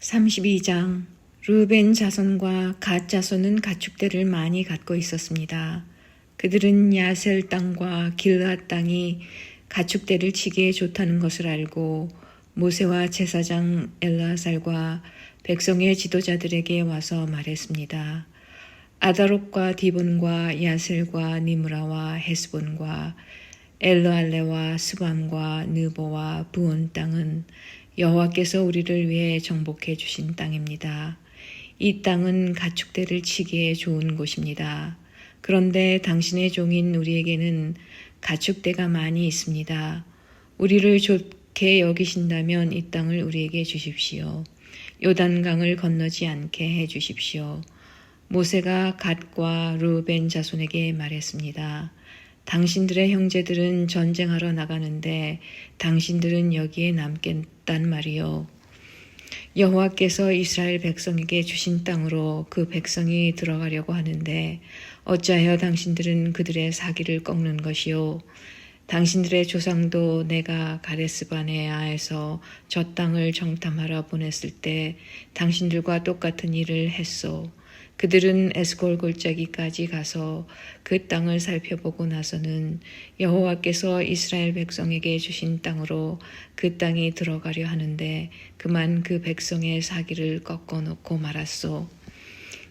32장 르벤 자손과 갓 자손은 가축대를 많이 갖고 있었습니다. 그들은 야셀 땅과 길앗 땅이 가축대를 치기에 좋다는 것을 알고 모세와 제사장 엘르아살과 백성의 지도자들에게 와서 말했습니다. 아다롯과 디본과 야셀과 니므라와 헤스본과 엘르알레와 스밤과 느보와 부온 땅은 여호와께서 우리를 위해 정복해 주신 땅입니다. 이 땅은 가축대를 치기에 좋은 곳입니다. 그런데 당신의 종인 우리에게는 가축대가 많이 있습니다. 우리를 좋게 여기신다면 이 땅을 우리에게 주십시오. 요단강을 건너지 않게 해 주십시오. 모세가 갓과 르벤 자손에게 말했습니다. 당신들의 형제들은 전쟁하러 나가는데 당신들은 여기에 남겠단 말이요. 여호와께서 이스라엘 백성에게 주신 땅으로 그 백성이 들어가려고 하는데 어찌하여 당신들은 그들의 사기를 꺾는 것이요. 당신들의 조상도 내가 가데스바네아에서 저 땅을 정탐하러 보냈을 때 당신들과 똑같은 일을 했소. 그들은 에스골 골짜기까지 가서 그 땅을 살펴보고 나서는 여호와께서 이스라엘 백성에게 주신 땅으로 그 땅이 들어가려 하는데 그만 그 백성의 사기를 꺾어놓고 말았소.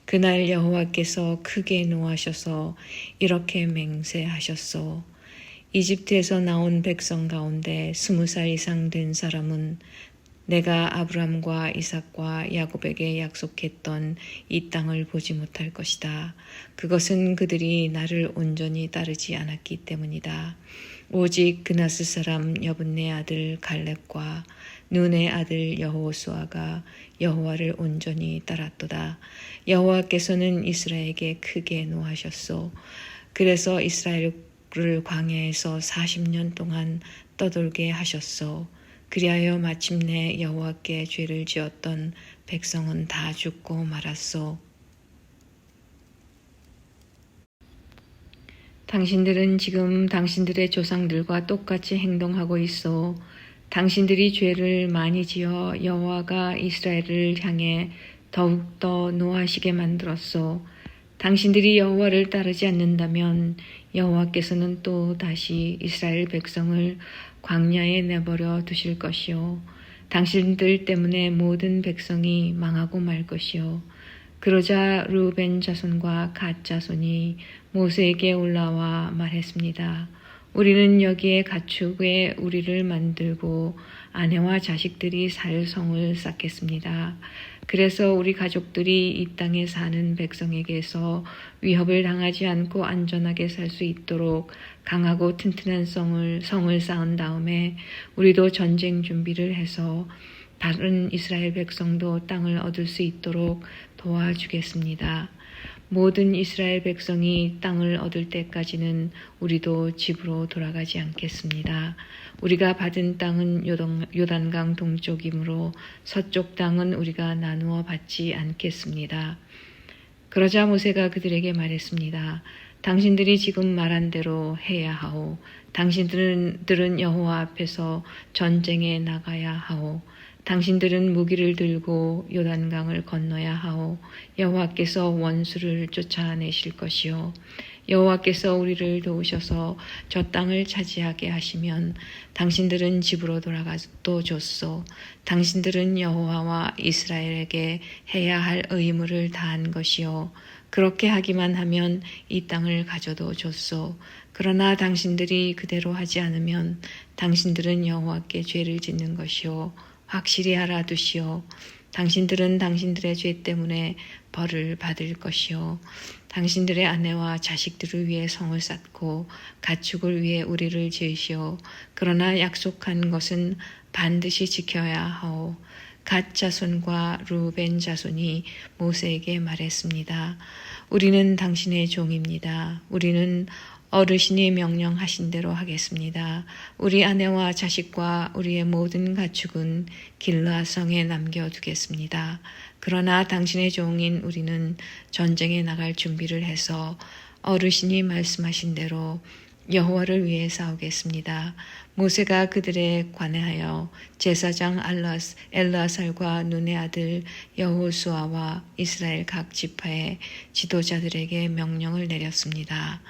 그날 여호와께서 크게 노하셔서 이렇게 맹세하셨소. 이집트에서 나온 백성 가운데 20살 이상 된 사람은 내가 아브람과 이삭과 야곱에게 약속했던 이 땅을 보지 못할 것이다. 그것은 그들이 나를 온전히 따르지 않았기 때문이다. 오직 그나스 사람 여분네 아들 갈렙과 눈의 아들 여호수아가 여호와를 온전히 따랐도다. 여호와께서는 이스라엘에게 크게 노하셨소. 그래서 이스라엘을 광야에서 40년 동안 떠돌게 하셨소. 그리하여 마침내 여호와께 죄를 지었던 백성은 다 죽고 말았소. 당신들은 지금 당신들의 조상들과 똑같이 행동하고 있어. 당신들이 죄를 많이 지어 여호와가 이스라엘을 향해 더욱더 노하시게 만들었소. 당신들이 여호와를 따르지 않는다면 여호와께서는 또 다시 이스라엘 백성을 광야에 내버려 두실 것이요. 당신들 때문에 모든 백성이 망하고 말 것이요. 그러자 르벤 자손과 갓 자손이 모세에게 올라와 말했습니다. 우리는 여기에 가축에 우리를 만들고 아내와 자식들이 살 성을 쌓겠습니다. 그래서 우리 가족들이 이 땅에 사는 백성에게서 위협을 당하지 않고 안전하게 살 수 있도록 강하고 튼튼한 성을 쌓은 다음에 우리도 전쟁 준비를 해서 다른 이스라엘 백성도 땅을 얻을 수 있도록 도와주겠습니다. 모든 이스라엘 백성이 땅을 얻을 때까지는 우리도 집으로 돌아가지 않겠습니다. 우리가 받은 땅은 요단강 동쪽이므로 서쪽 땅은 우리가 나누어 받지 않겠습니다. 그러자 모세가 그들에게 말했습니다. 당신들이 지금 말한 대로 해야 하오. 당신들은 여호와 앞에서 전쟁에 나가야 하오. 당신들은 무기를 들고 요단강을 건너야 하오. 여호와께서 원수를 쫓아내실 것이요. 여호와께서 우리를 도우셔서 저 땅을 차지하게 하시면 당신들은 집으로 돌아가도 좋소. 당신들은 여호와와 이스라엘에게 해야 할 의무를 다한 것이요. 그렇게 하기만 하면 이 땅을 가져도 좋소. 그러나 당신들이 그대로 하지 않으면 당신들은 여호와께 죄를 짓는 것이요. 확실히 알아두시오. 당신들은 당신들의 죄 때문에 벌을 받을 것이요. 당신들의 아내와 자식들을 위해 성을 쌓고 가축을 위해 우리를 지으시오. 그러나 약속한 것은 반드시 지켜야 하오. 갓 자손과 르벤 자손이 모세에게 말했습니다. 우리는 당신의 종입니다. 우리는 어르신이 명령하신 대로 하겠습니다. 우리 아내와 자식과 우리의 모든 가축은 길르앗성에 남겨두겠습니다. 그러나 당신의 종인 우리는 전쟁에 나갈 준비를 해서 어르신이 말씀하신 대로 여호와를 위해 싸우겠습니다. 모세가 그들에 관하여 제사장 엘르아살과 눈의 아들 여호수아와 이스라엘 각 지파의 지도자들에게 명령을 내렸습니다.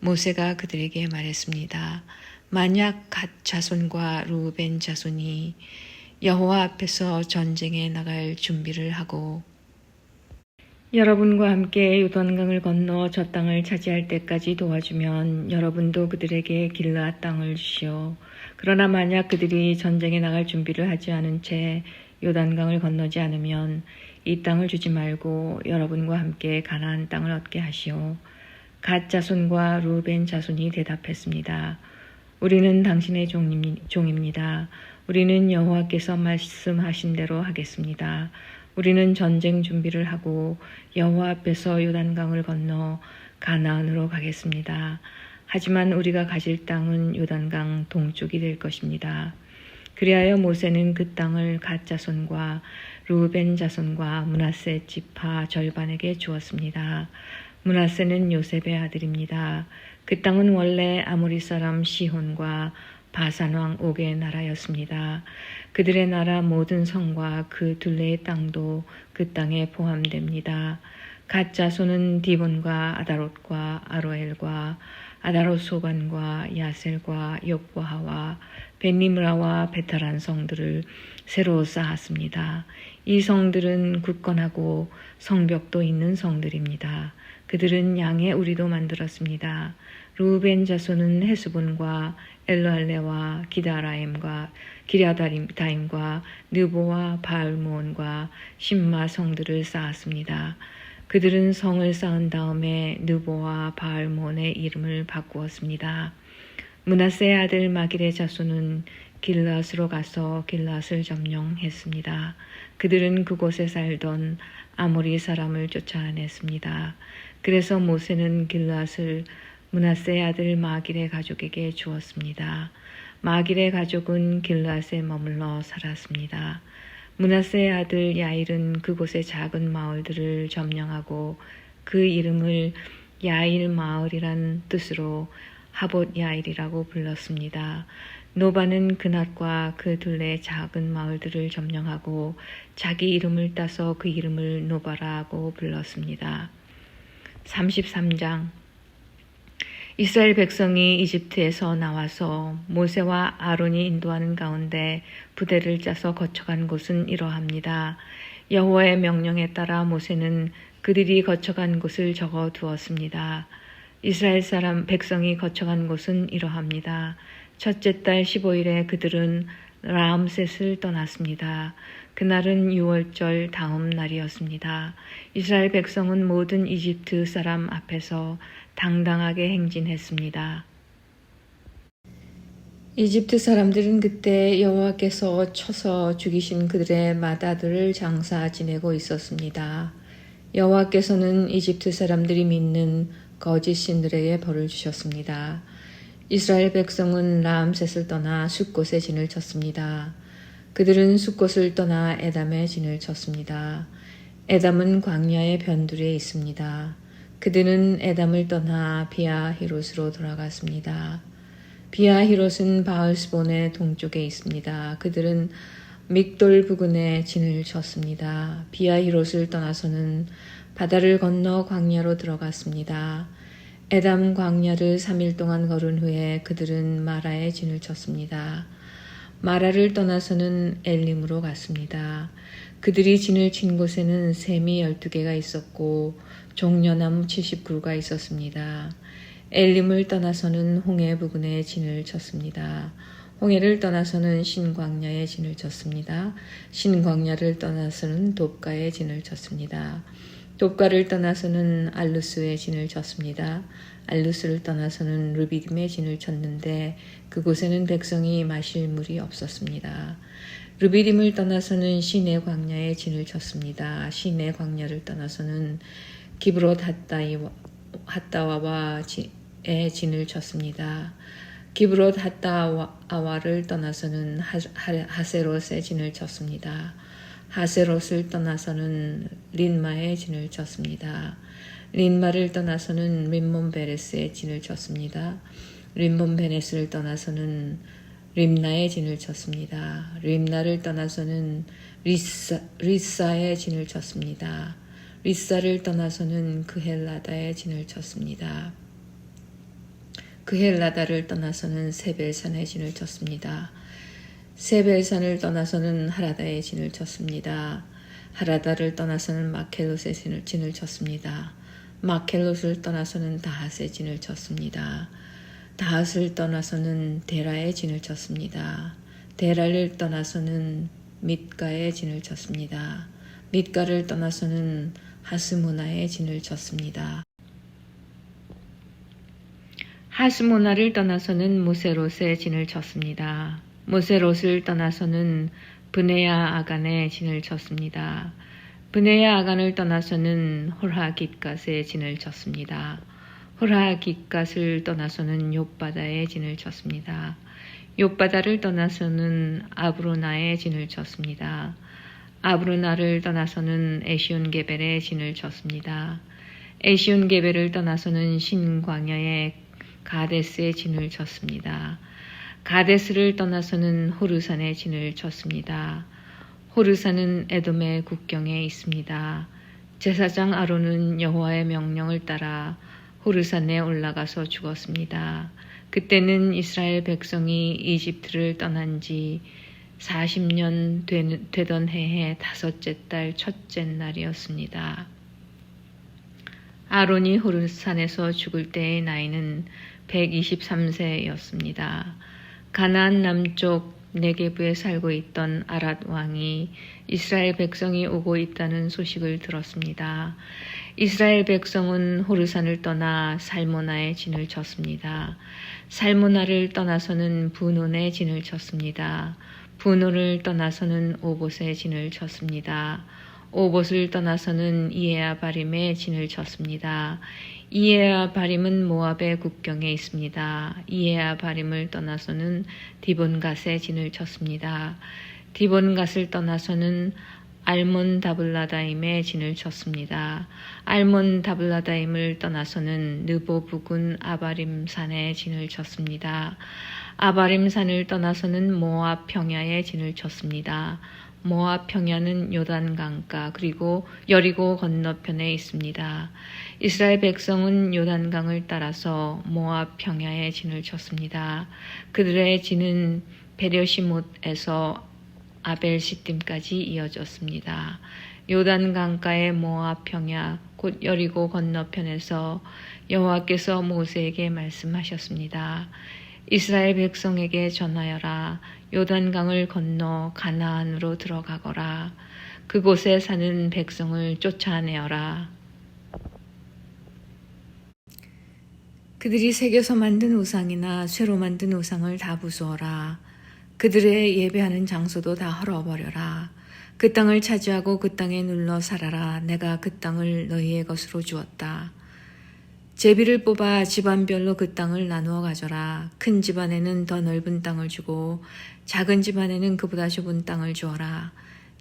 모세가 그들에게 말했습니다. 만약 갓 자손과 루벤 자손이 여호와 앞에서 전쟁에 나갈 준비를 하고 여러분과 함께 요단강을 건너 저 땅을 차지할 때까지 도와주면 여러분도 그들에게 길르앗 땅을 주시오. 그러나 만약 그들이 전쟁에 나갈 준비를 하지 않은 채 요단강을 건너지 않으면 이 땅을 주지 말고 여러분과 함께 가나안 땅을 얻게 하시오. 갓 자손과 루벤 자손이 대답했습니다. 우리는 당신의 종입니다. 우리는 여호와께서 말씀하신 대로 하겠습니다. 우리는 전쟁 준비를 하고 여호와 앞에서 요단강을 건너 가나안으로 가겠습니다. 하지만 우리가 가질 땅은 요단강 동쪽이 될 것입니다. 그리하여 모세는 그 땅을 갓 자손과 루벤 자손과 므낫세 지파 절반에게 주었습니다. 므낫세는 요셉의 아들입니다. 그 땅은 원래 아모리 사람 시혼과 바산 왕 옥의 나라였습니다. 그들의 나라 모든 성과 그 둘레의 땅도 그 땅에 포함됩니다. 갓 자손은 디본과 아다롯과 아로엘과 아다롯 소반과 야셀과 욕보하와 벤니므라와 베타란 성들을 새로 쌓았습니다. 이 성들은 굳건하고 성벽도 있는 성들입니다. 그들은 양의 우리도 만들었습니다. 루벤 자손은 헤스본과 엘르알레와 기랴다임과 느보와 바알모온과 심마 성들을 쌓았습니다. 그들은 성을 쌓은 다음에 느보와 바알모온의 이름을 바꾸었습니다. 므낫세의 아들 마길의 자손은 길르앗으로 가서 길르앗을 점령했습니다. 그들은 그곳에 살던 아모리 사람을 쫓아냈습니다. 그래서 모세는 길르앗을 므낫세의 아들 마길의 가족에게 주었습니다. 마길의 가족은 길르앗에 머물러 살았습니다. 므낫세의 아들 야일은 그곳의 작은 마을들을 점령하고 그 이름을 야일 마을이란 뜻으로 하봇 야일이라고 불렀습니다. 노바는 그낫과 그 둘레의 작은 마을들을 점령하고 자기 이름을 따서 그 이름을 노바라고 불렀습니다. 33장 이스라엘 백성이 이집트에서 나와서 모세와 아론이 인도하는 가운데 부대를 짜서 거쳐간 곳은 이러합니다. 여호와의 명령에 따라 모세는 그들이 거쳐간 곳을 적어 두었습니다. 이스라엘 백성이 거쳐간 곳은 이러합니다. 첫째 달 15일에 그들은 라암셋을 떠났습니다. 그날은 6월절 다음 날이었습니다. 이스라엘 백성은 모든 이집트 사람 앞에서 당당하게 행진했습니다. 이집트 사람들은 그때 여호와께서 쳐서 죽이신 그들의 맏아들을 장사 지내고 있었습니다. 여호와께서는 이집트 사람들이 믿는 거짓 신들에게 벌을 주셨습니다. 이스라엘 백성은 라암셋을 떠나 숫곳에 진을 쳤습니다. 그들은 숫곳을 떠나 에담에 진을 쳤습니다. 에담은 광야의 변두리에 있습니다. 그들은 에담을 떠나 비아히롯으로 돌아갔습니다. 비아히롯은 바알스본의 동쪽에 있습니다. 그들은 믹돌 부근에 진을 쳤습니다. 비아히롯을 떠나서는 바다를 건너 광야로 들어갔습니다. 에담 광야를 3일 동안 걸은 후에 그들은 마라에 진을 쳤습니다. 마라를 떠나서는 엘림으로 갔습니다. 그들이 진을 친 곳에는 샘이 12개가 있었고 종려나무 70그루가 있었습니다. 엘림을 떠나서는 홍해 부근에 진을 쳤습니다. 홍해를 떠나서는 신광야에 진을 쳤습니다. 신광야를 떠나서는 돕가에 진을 쳤습니다. 돕가를 떠나서는 알루스에 진을 쳤습니다. 알루스를 떠나서는 르비딤에 진을 쳤는데 그곳에는 백성이 마실 물이 없었습니다. 르비딤을 떠나서는 시내 광야에 진을 쳤습니다. 시내 광야를 떠나서는 기브롯 핫다와에 진을 쳤습니다. 기브롯 핫다와를 떠나서는 하세롯에 진을 쳤습니다. 하세롯을 떠나서는 린마에 진을 쳤습니다. 린마를 떠나서는 림몬베레스에 진을 쳤습니다. 림몬 베네스를 떠나서는 림나의 진을 쳤습니다. 림나를 떠나서는 리사의 진을 쳤습니다. 리사를 떠나서는 그헬라다의 진을 쳤습니다. 그헬라다를 떠나서는 세벨산의 진을 쳤습니다. 세벨산을 떠나서는 하라다의 진을 쳤습니다. 하라다를 떠나서는 마켈롯의 진을 쳤습니다. 마켈롯을 떠나서는 다핫의 진을 쳤습니다. 다핫을 떠나서는 데라의 진을 쳤습니다. 데라를 떠나서는 mit가의 진을 쳤습니다. mit가를 떠나서는 하스모나의 진을 쳤습니다. 하스모나를 떠나서는 모세롯의 진을 쳤습니다. 모세롯을 떠나서는 브네야 아간의 진을 쳤습니다. 브네야 아간을 떠나서는 홀하깃갓의 진을 쳤습니다. 홀하깃갓을 떠나서는 욥바다의 진을 쳤습니다. 욥바다를 떠나서는 아브로나의 진을 쳤습니다. 아브로나를 떠나서는 에시온게벨의 진을 쳤습니다. 에시온게벨을 떠나서는 신광야의 가데스의 진을 쳤습니다. 가데스를 떠나서는 호르산의 진을 쳤습니다. 호르산은 에돔의 국경에 있습니다. 제사장 아론은 여호와의 명령을 따라 호르산에 올라가서 죽었습니다. 그때는 이스라엘 백성이 이집트를 떠난 지 40년 되던 해의 다섯째 달 첫째 날이었습니다. 아론이 호르산에서 죽을 때의 나이는 123세였습니다. 가나안 남쪽 네게부에 살고 있던 아랏 왕이 이스라엘 백성이 오고 있다는 소식을 들었습니다. 이스라엘 백성은 호르산을 떠나 살모나의 진을 쳤습니다. 살모나를 떠나서는 분온의 진을 쳤습니다. 분온을 떠나서는 오봇의 진을 쳤습니다. 오봇을 떠나서는 이에아 바림의 진을 쳤습니다. 이에아 바림은 모압의 국경에 있습니다. 이에아 바림을 떠나서는 디본갓의 진을 쳤습니다. 디본갓을 떠나서는 알몬 다블라다임의 진을 쳤습니다. 알몬 다블라다임을 떠나서는 느보 부근 아바림 산의 진을 쳤습니다. 아바림 산을 떠나서는 모압 평야의 진을 쳤습니다. 모압 평야는 요단 강가 그리고 여리고 건너편에 있습니다. 이스라엘 백성은 요단강을 따라서 모압 평야에 진을 쳤습니다. 그들의 진은 베려시못에서 아벨시딤까지 이어졌습니다. 요단강가의 모압 평야 곧 여리고 건너편에서 여호와께서 모세에게 말씀하셨습니다. 이스라엘 백성에게 전하여라. 요단강을 건너 가나안으로 들어가거라. 그곳에 사는 백성을 쫓아내어라. 그들이 새겨서 만든 우상이나 쇠로 만든 우상을 다 부수어라. 그들의 예배하는 장소도 다 헐어버려라. 그 땅을 차지하고 그 땅에 눌러 살아라. 내가 그 땅을 너희의 것으로 주었다. 제비를 뽑아 집안별로 그 땅을 나누어 가져라. 큰 집안에는 더 넓은 땅을 주고 작은 집안에는 그보다 좁은 땅을 주어라.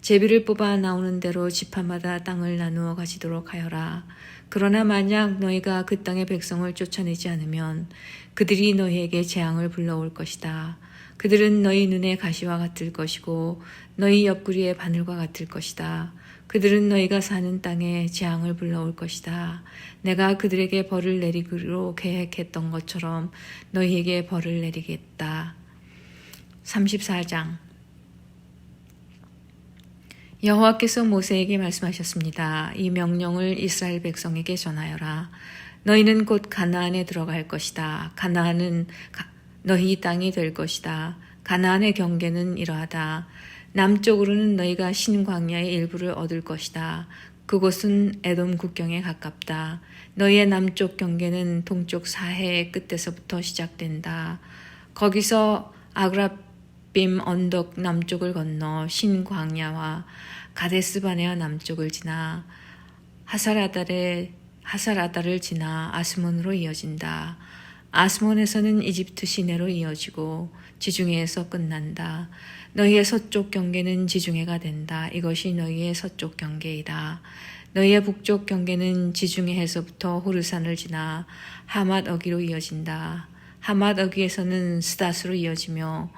제비를 뽑아 나오는 대로 지파마다 땅을 나누어 가지도록 하여라. 그러나 만약 너희가 그 땅의 백성을 쫓아내지 않으면 그들이 너희에게 재앙을 불러올 것이다. 그들은 너희 눈에 가시와 같을 것이고 너희 옆구리에 바늘과 같을 것이다. 그들은 너희가 사는 땅에 재앙을 불러올 것이다. 내가 그들에게 벌을 내리기로 계획했던 것처럼 너희에게 벌을 내리겠다. 34장 여호와께서 모세에게 말씀하셨습니다. 이 명령을 이스라엘 백성에게 전하여라. 너희는 곧 가나안에 들어갈 것이다. 가나안은 너희 땅이 될 것이다. 가나안의 경계는 이러하다. 남쪽으로는 너희가 신광야의 일부를 얻을 것이다. 그곳은 에돔 국경에 가깝다. 너희의 남쪽 경계는 동쪽 사해의 끝에서부터 시작된다. 거기서 아그라빔 언덕 남쪽을 건너 신광야와 가데스바네아 남쪽을 지나 하사라다를 지나 아스몬으로 이어진다. 아스몬에서는 이집트 시내로 이어지고 지중해에서 끝난다. 너희의 서쪽 경계는 지중해가 된다. 이것이 너희의 서쪽 경계이다. 너희의 북쪽 경계는 지중해에서부터 호르산을 지나 하맛 어기로 이어진다. 하맛 어귀에서는 스닷으로 이어지며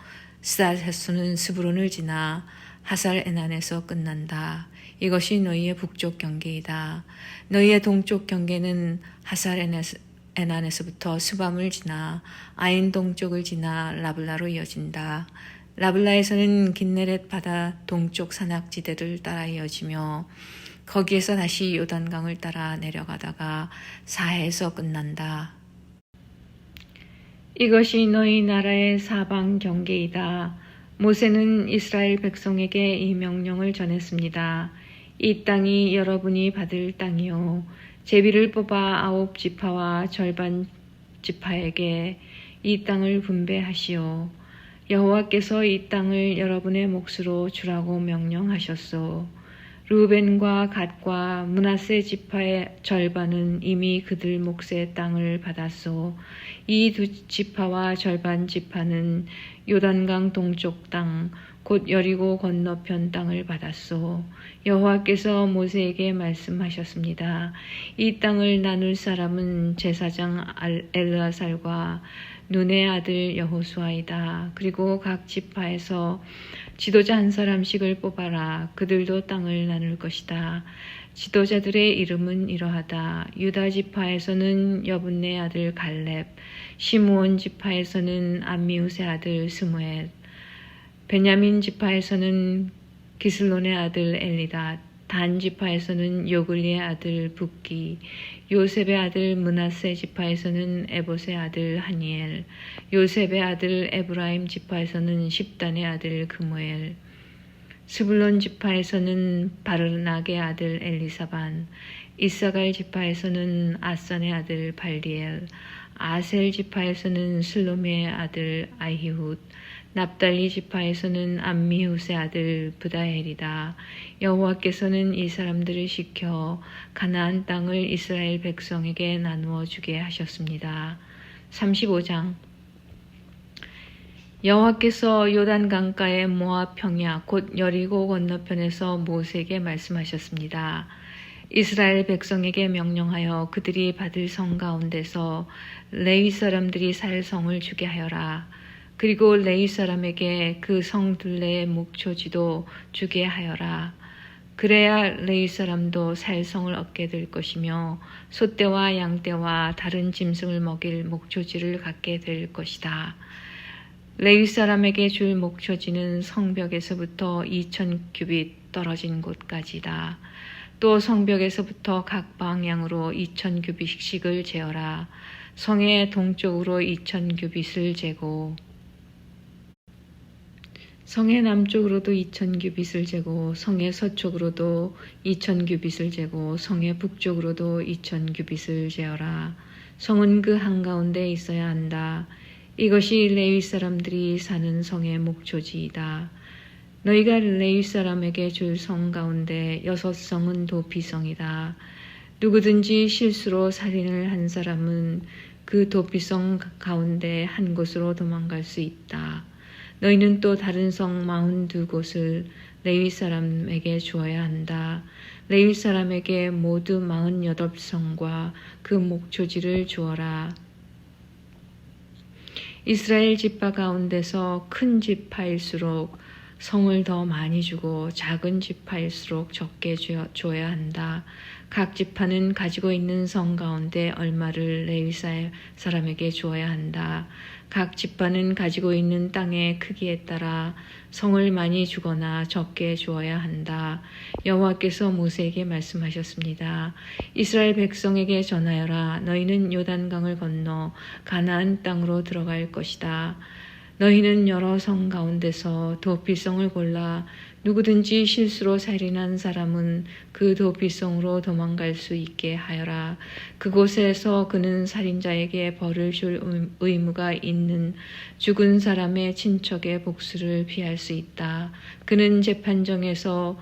스닷에서는 스브론을 지나 하살 에난에서 끝난다. 이것이 너희의 북쪽 경계이다. 너희의 동쪽 경계는 하살 에난에서부터 스밤을 지나 아인 동쪽을 지나 라블라로 이어진다. 라블라에서는 긴네렛 바다 동쪽 산악지대를 따라 이어지며 거기에서 다시 요단강을 따라 내려가다가 사해에서 끝난다. 이것이 너희 나라의 사방 경계이다. 모세는 이스라엘 백성에게 이 명령을 전했습니다. 이 땅이 여러분이 받을 땅이요 제비를 뽑아 9지파와 절반 지파에게 이 땅을 분배하시오. 여호와께서 이 땅을 여러분의 몫으로 주라고 명령하셨소. 르우벤과 갓과 므낫세 지파의 절반은 이미 그들 몫의 땅을 받았소. 이 두 지파와 절반 지파는 요단강 동쪽 땅, 곧 여리고 건너편 땅을 받았소. 여호와께서 모세에게 말씀하셨습니다. 이 땅을 나눌 사람은 제사장 엘르아살과 눈의 아들 여호수아이다. 그리고 각 지파에서 지도자 한 사람씩을 뽑아라. 그들도 땅을 나눌 것이다. 지도자들의 이름은 이러하다. 유다 지파에서는 여분네 아들 갈렙, 시므온 지파에서는 암미우스의 아들 스무엘, 베냐민 지파에서는 기슬론의 아들 엘리닷, 단 지파에서는 요글리의 아들 붓기, 요셉의 아들 므낫세 지파에서는 에봇의 아들 하니엘, 요셉의 아들 에브라임 지파에서는 십단의 아들 그무엘, 스불론 지파에서는 바르낙의 아들 엘리사반, 이사갈 지파에서는 아산의 아들 발디엘, 아셀 지파에서는 슬로미의 아들 아히훗, 납달리 지파에서는 암미훗의 아들 브다헬이다. 여호와께서는 이 사람들을 시켜 가나안 땅을 이스라엘 백성에게 나누어 주게 하셨습니다. 35장 여호와께서 요단 강가의 모압 평야 곧 여리고 건너편에서 모세에게 말씀하셨습니다. 이스라엘 백성에게 명령하여 그들이 받을 성 가운데서 레위 사람들이 살 성을 주게 하여라. 그리고 레위 사람에게 그 성 둘레의 목초지도 주게 하여라. 그래야 레위 사람도 살 성을 얻게 될 것이며 소떼와 양떼와 다른 짐승을 먹일 목초지를 갖게 될 것이다. 레위 사람에게 줄 목초지는 성벽에서부터 2000규빗 떨어진 곳까지다. 또 성벽에서부터 각 방향으로 2000규빗씩을 재어라. 성의 동쪽으로 2000규빗을 재고 성의 남쪽으로도 2000규빗을 재고 성의 서쪽으로도 2000규빗을 재고 성의 북쪽으로도 2000규빗을 재어라. 성은 그 한가운데 있어야 한다. 이것이 레위 사람들이 사는 성의 목초지이다. 너희가 레위 사람에게 줄 성 가운데 6성은 도피성이다. 누구든지 실수로 살인을 한 사람은 그 도피성 가운데 한 곳으로 도망갈 수 있다. 너희는 또 다른 성 42곳을 레위 사람에게 주어야 한다. 레위 사람에게 모두 48성과 그 목초지를 주어라. 이스라엘 지파 가운데서 큰 지파일수록 성을 더 많이 주고 작은 지파일수록 적게 줘야 한다. 각 지파는 가지고 있는 성 가운데 얼마를 레위 사람에게 주어야 한다. 각 지파는 가지고 있는 땅의 크기에 따라 성을 많이 주거나 적게 주어야 한다. 여호와께서 모세에게 말씀하셨습니다. 이스라엘 백성에게 전하여라. 너희는 요단강을 건너 가나안 땅으로 들어갈 것이다. 너희는 여러 성 가운데서 도피성을 골라 누구든지 실수로 살인한 사람은 그 도피성으로 도망갈 수 있게 하여라. 그곳에서 그는 살인자에게 벌을 줄 의무가 있는 죽은 사람의 친척의 복수를 피할 수 있다. 그는 재판정에서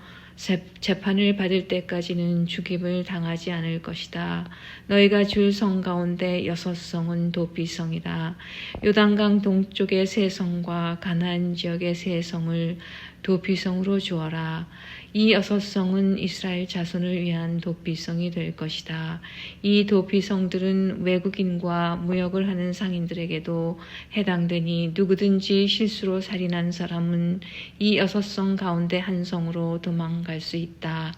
재판을 받을 때까지는 죽임을 당하지 않을 것이다. 너희가 줄 성 가운데 6성은 도피성이다. 요단강 동쪽의 3성과 가나안 지역의 3성을 도피성으로 주어라. 이 6성은 이스라엘 자손을 위한 도피성이 될 것이다. 이 도피성들은 외국인과 무역을 하는 상인들에게도 해당되니 누구든지 실수로 살인한 사람은 이 6성 가운데 한 성으로 도망갈 수 있다.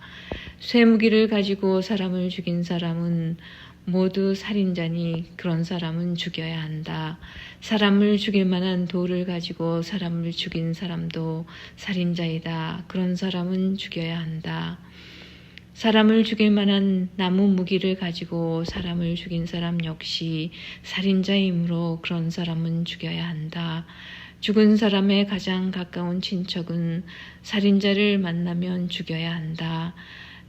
쇠무기를 가지고 사람을 죽인 사람은 모두 살인자니 그런 사람은 죽여야 한다. 사람을 죽일 만한 돌을 가지고 사람을 죽인 사람도 살인자이다. 그런 사람은 죽여야 한다. 사람을 죽일 만한 나무 무기를 가지고 사람을 죽인 사람 역시 살인자이므로 그런 사람은 죽여야 한다. 죽은 사람의 가장 가까운 친척은 살인자를 만나면 죽여야 한다.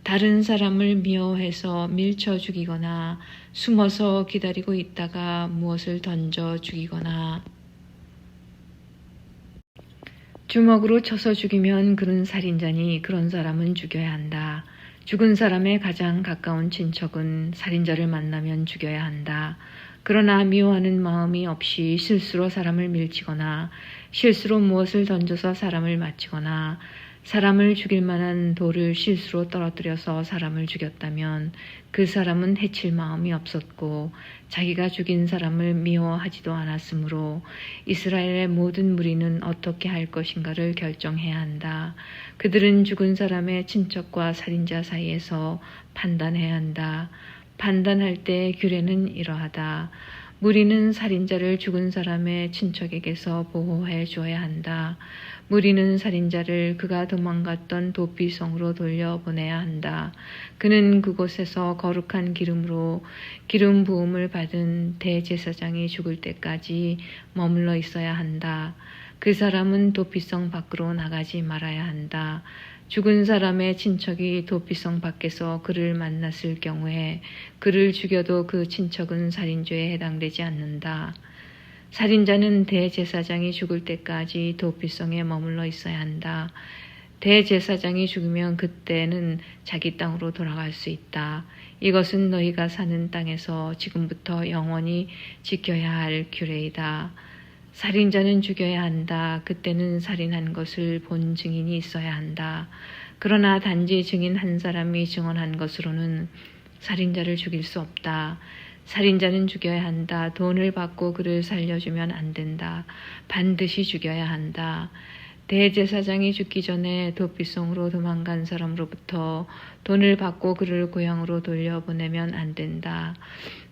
다른 사람을 미워해서 밀쳐 죽이거나 숨어서 기다리고 있다가 무엇을 던져 죽이거나 주먹으로 쳐서 죽이면 그런 살인자니 그런 사람은 죽여야 한다. 죽은 사람의 가장 가까운 친척은 살인자를 만나면 죽여야 한다. 그러나 미워하는 마음이 없이 실수로 사람을 밀치거나 실수로 무엇을 던져서 사람을 맞히거나 사람을 죽일 만한 돌을 실수로 떨어뜨려서 사람을 죽였다면 그 사람은 해칠 마음이 없었고 자기가 죽인 사람을 미워하지도 않았으므로 이스라엘의 모든 무리는 어떻게 할 것인가를 결정해야 한다. 그들은 죽은 사람의 친척과 살인자 사이에서 판단해야 한다. 판단할 때 규례는 이러하다. 무리는 살인자를 죽은 사람의 친척에게서 보호해 줘야 한다. 무리는 살인자를 그가 도망갔던 도피성으로 돌려보내야 한다. 그는 그곳에서 거룩한 기름으로 기름 부음을 받은 대제사장이 죽을 때까지 머물러 있어야 한다. 그 사람은 도피성 밖으로 나가지 말아야 한다. 죽은 사람의 친척이 도피성 밖에서 그를 만났을 경우에 그를 죽여도 그 친척은 살인죄에 해당되지 않는다. 살인자는 대제사장이 죽을 때까지 도피성에 머물러 있어야 한다. 대제사장이 죽으면 그때는 자기 땅으로 돌아갈 수 있다. 이것은 너희가 사는 땅에서 지금부터 영원히 지켜야 할 규례이다. 살인자는 죽여야 한다. 그때는 살인한 것을 본 증인이 있어야 한다. 그러나 단지 증인 한 사람이 증언한 것으로는 살인자를 죽일 수 없다. 살인자는 죽여야 한다. 돈을 받고 그를 살려주면 안 된다. 반드시 죽여야 한다. 대제사장이 죽기 전에 도피성으로 도망간 사람으로부터 돈을 받고 그를 고향으로 돌려보내면 안 된다.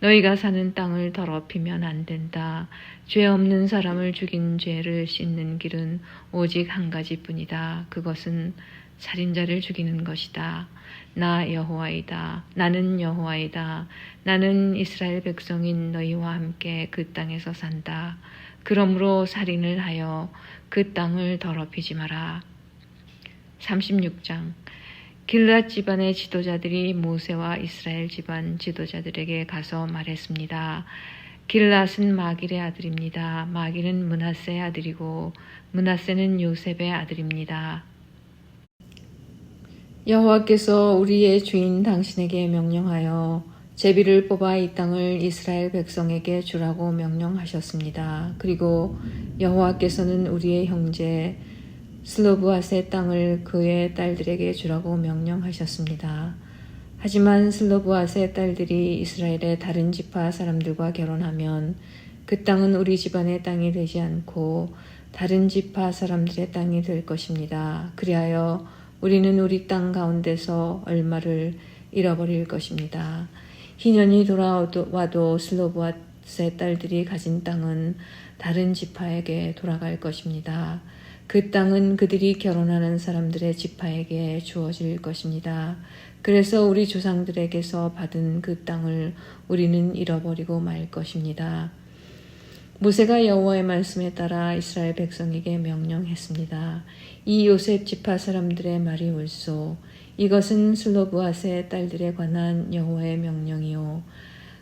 너희가 사는 땅을 더럽히면 안 된다. 죄 없는 사람을 죽인 죄를 씻는 길은 오직 한 가지뿐이다. 그것은 살인자를 죽이는 것이다. 나 여호와이다. 나는 여호와이다. 나는 이스라엘 백성인 너희와 함께 그 땅에서 산다. 그러므로 살인을 하여 그 땅을 더럽히지 마라. 36장 길앗 집안의 지도자들이 모세와 이스라엘 집안 지도자들에게 가서 말했습니다. 길앗은 마길의 아들입니다. 마길은 므낫세의 아들이고 므낫세는 요셉의 아들입니다. 여호와께서 우리의 주인 당신에게 명령하여 제비를 뽑아 이 땅을 이스라엘 백성에게 주라고 명령하셨습니다. 그리고 여호와께서는 우리의 형제 슬로브앗의 땅을 그의 딸들에게 주라고 명령하셨습니다. 하지만 슬로브앗의 딸들이 이스라엘의 다른 지파 사람들과 결혼하면 그 땅은 우리 집안의 땅이 되지 않고 다른 지파 사람들의 땅이 될 것입니다. 그리하여 우리는 우리 땅 가운데서 얼마를 잃어버릴 것입니다. 희년이 돌아와도 슬로브앗의 딸들이 가진 땅은 다른 지파에게 돌아갈 것입니다. 그 땅은 그들이 결혼하는 사람들의 지파에게 주어질 것입니다. 그래서 우리 조상들에게서 받은 그 땅을 우리는 잃어버리고 말 것입니다. 모세가 여호와의 말씀에 따라 이스라엘 백성에게 명령했습니다. 이 요셉 지파 사람들의 말이 옳소. 이것은 슬로브앗의 딸들에 관한 여호와의 명령이요.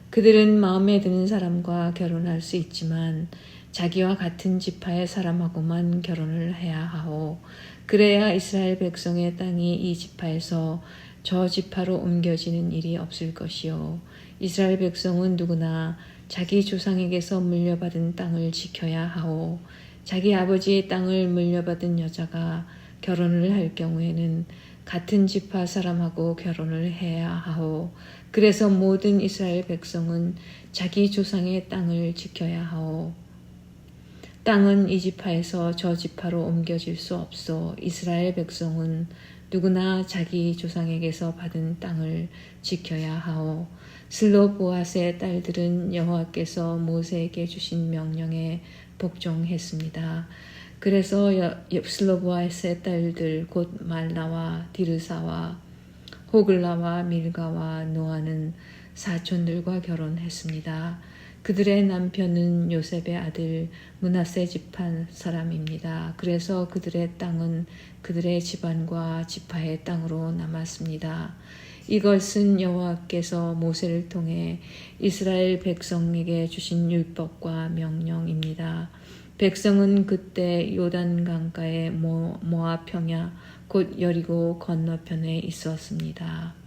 그들은 마음에 드는 사람과 결혼할 수 있지만 자기와 같은 지파의 사람하고만 결혼을 해야 하오. 그래야 이스라엘 백성의 땅이 이 지파에서 저 지파로 옮겨지는 일이 없을 것이요. 이스라엘 백성은 누구나 자기 조상에게서 물려받은 땅을 지켜야 하오. 자기 아버지의 땅을 물려받은 여자가 결혼을 할 경우에는 같은 지파 사람하고 결혼을 해야 하오. 그래서 모든 이스라엘 백성은 자기 조상의 땅을 지켜야 하오. 땅은 이 지파에서 저 지파로 옮겨질 수 없어. 이스라엘 백성은 누구나 자기 조상에게서 받은 땅을 지켜야 하오. 슬로보앗의 딸들은 여호와께서 모세에게 주신 명령에 복종했습니다. 그래서 슬로보앗의 딸들 곧 말라와 디르사와 호글라와 밀가와 노아는 사촌들과 결혼했습니다. 그들의 남편은 요셉의 아들 므낫세 지파 사람입니다. 그래서 그들의 땅은 그들의 집안과 지파의 땅으로 남았습니다. 이것은 여호와께서 모세를 통해 이스라엘 백성에게 주신 율법과 명령입니다. 백성은 그때 요단 강가의 모압 평야 곧 여리고 건너편에 있었습니다.